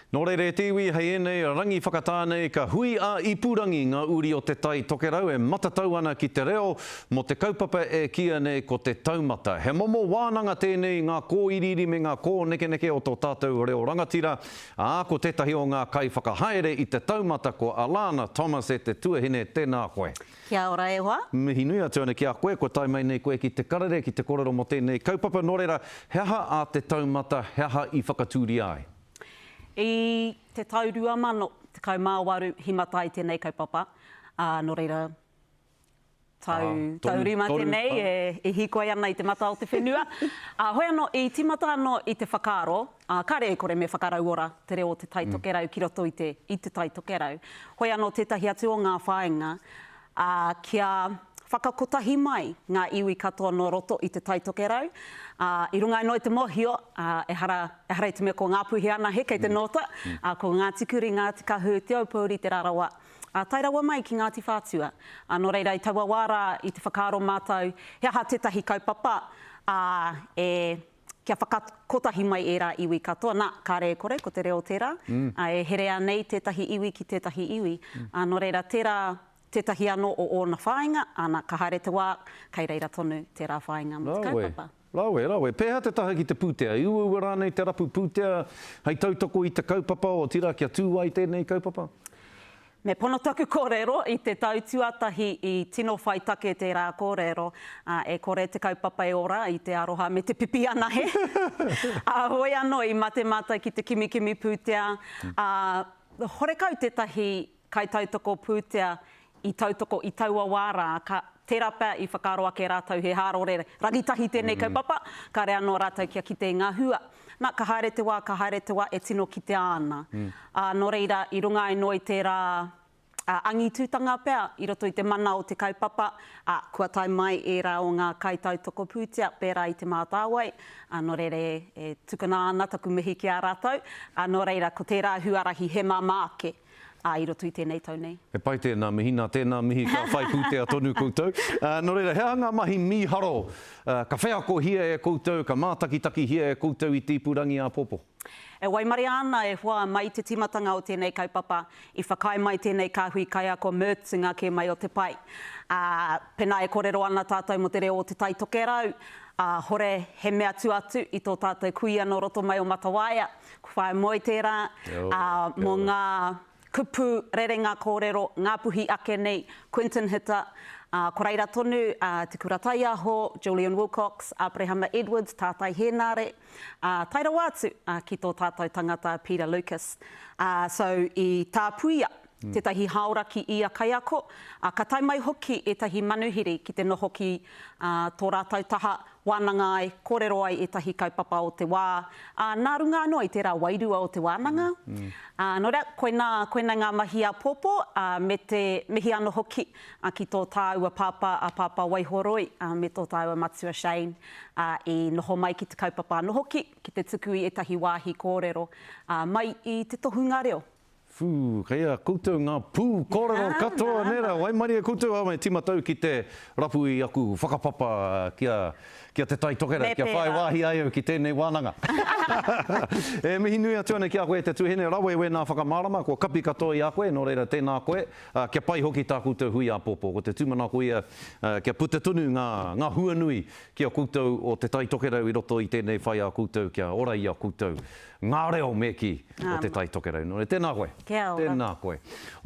Nō reire te iwi hei enei rangi whakatānei ka hui a ipurangi ngā uri o te tai tokerau e matatau ana ki te reo mo te kaupapa e kia nei ko te taumata. He momo wānanga tēnei ngā kōiriri me ngā kōnekeneke o tō tātou reo rangatira a ko tētahi o ngā kai whakahaere i te taumata ko Alana Thomas e te tuahine tēnā koe. Kia ora e hoa. Mihi nui atu ana kia koe, ko tai mai nei koe ki te karere, ki te korero mo tēnei kaupapa nō reira, heha a te taumata, heha i whakatūri ai. I te taurua mano, te kaumāwaru himatai tēnei kaupapa, nō reira taurima tēnei e hikoai ana i te mata o te whenua. Hoi anō i timata anō i te whakaaro, kare e kore me whakarau ora te reo o te tai tokerau ki roto i te tai tokerau. Hoi anō tētahi atu o ngā whāinga, kia whakakotahi mai ngā iwi katoa no roto i te tai tokerau. I runga anō i te mohio, e hara i te mea ko ngā puhi ana he kei te nota, ko ngā tikuri, ngā tikahu, te aupauri, te rarawa. Tai rawa mai ki Ngāti Whātua. Nō reira i taua wāra i te whakaaro mātou, he aha tētahi kaupapa, kia whakakotahi mai e rā iwi katoa. Nā, kāre e kore, ko te reo tērā. E herea nei tētahi iwi ki tētahi iwi. Nō reira tētahi anō o ōna whāinga, ana ka haere te wā, kei reira tonu tērā whāinga mo te kaupapa. Rawe. Pēha te taha ki te pūtea. Iuaua rānei te rapu pūtea, hei tautoko i te kaupapa o tira kia tūwai tēnei kaupapa? Me pono taku kōrero i te tautuatahi i tino whaitake tērā kōrero, e kore te kaupapa e ora i te aroha me te pipi ana he. Hoi anō i mate ki te kimi pūtea. Horekau tētahi kai tautoko pūtea i tautoko i taua wāra, ka tērā pēr i whakaro ake rātau he hārore rangitahi tēnei kaupapa, ka rea anō rātau kia ki te ngā hua. Nā, ka haere te wā e tino ki te āna. Nō reira, i runga anō i tērā angitūtanga pēr, i roto i te mana o te kaupapa, kua tai mai e rā o ngā kai tautoko pūtea, pērā i te mātāwai. Nō reira e tukuna ana taku mihi ki a rātau. Nō reira, ko tērā huarahi he mamāke. I roto i tēnei tau nei. E pai tēnā mihi, nā tēnā mihi ka whai pūtea tonu koutou. Nō reira, hea ngā mahi mīharo, ka wheako hia e koutou, ka mātakitaki hia e koutou i tīpurangi a popo? E waimari ana e hoa mai te timatanga o tēnei kaupapa, i whakai mai tēnei kāhui kai ako Mertzinga ke mai o te pai. Pena e korero ana tātou mo te reo o te tai tokerau, hore he mea tuatu i tō tātou kuia no roto mai o Matawaia, ku whae moi tērā, mo ngā kupu rerenga kōrero, ngā puhi ake nei, Quentin Hita, ko reira tonu, te kuratai aho, Julian Wilcox, Brehama Edwards, tātai Henare, tai rawa atu ki tō tātou tangata Peter Lucas. So i tā puia, tētahi haoraki i a kai ako, ka tai mai hoki e tahi manuhiri ki te noho ki tō rātau taha wānanga ai, kōrero ai e tahi kaupapa o te wā. Nā runga anō i tērā wairua o te wānanga. Nō rea, koina ngā mahi a pōpō, me te mihi ano hoki ki tō tāua pāpā Waihoroi, me tō tāua Matua Shane, i noho mai ki te kaupapa ano hoki, ki te tukui e tahi wāhi kōrero, mai i te tohunga reo. Kaya koutou ngā pū kōrero katoa nera, waimari e koutou au mai timatau ki te rapu i aku whakapapa kia te tai tokera, kia whai wāhi ai au ki tēnei wānanga. E mihi nui atu ana ki a koe te tuahine rawe we nā whakamārama, ko kapi katoa i a koe, nō reira tēnā koe, kia pai hoki tā koutou hui a pōpō, ko te tūmana koe kia puta tunu ngā hua nui kia koutou o te tai tokerau i roto i tēnei whai a koutou, kia ora i a koutou. Ngā reo me ki o te tai tokerau. Nō re, tēnā koe. Kia ora. Tēnā koe.